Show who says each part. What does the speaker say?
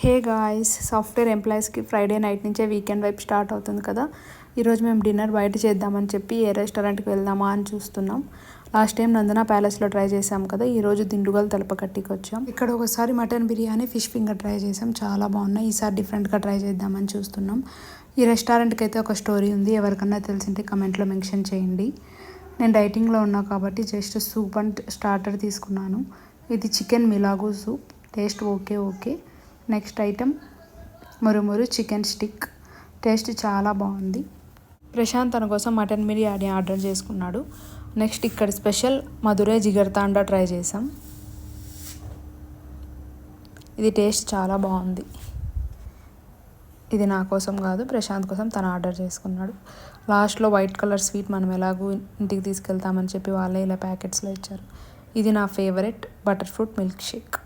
Speaker 1: Hey guys, software ఎంప్లాయీస్కి Friday night నుంచే weekend వైపు స్టార్ట్ అవుతుంది కదా. ఈరోజు మేము డిన్నర్ బయట చేద్దామని చెప్పి ఏ రెస్టారెంట్కి వెళ్దామా అని చూస్తున్నాం. లాస్ట్ టైం నందన ప్యాలెస్లో ట్రై చేసాం కదా, ఈరోజు దిండుగల్ తలపకట్టికి వచ్చాం. ఇక్కడ ఒకసారి mutton biryani, fish finger try చేసాం, చాలా బాగున్నాయి. ఈసారి డిఫరెంట్గా ట్రై చేద్దామని చూస్తున్నాం. ఈ రెస్టారెంట్కి అయితే ఒక స్టోరీ ఉంది, ఎవరికన్నా తెలిసింటే కమెంట్లో మెన్షన్ చేయండి. నేను డైటింగ్లో ఉన్నా కాబట్టి జస్ట్ సూప్ అండ్ స్టార్టర్ తీసుకున్నాను. ఇది chicken milagu soup, taste okay. Next item మురుమురు చికెన్ స్టిక్, టేస్ట్ చాలా బాగుంది. ప్రశాంత్ తన కోసం మటన్ బిర్యానీ ఆర్డర్ చేసుకున్నాడు. నెక్స్ట్ ఇక్కడ స్పెషల్ మధురై జిగర్తాండా ట్రై చేసాం. ఇది టేస్ట్ చాలా బాగుంది. ఇది నా కోసం కాదు, ప్రశాంత్ కోసం తను ఆర్డర్ చేసుకున్నాడు. లాస్ట్లో వైట్ కలర్ స్వీట్ మనం ఎలాగూ ఇంటికి తీసుకెళ్తామని చెప్పి వాళ్ళే ఇలా ప్యాకెట్స్లో ఇచ్చారు. ఇది నా favourite butter fruit milk shake.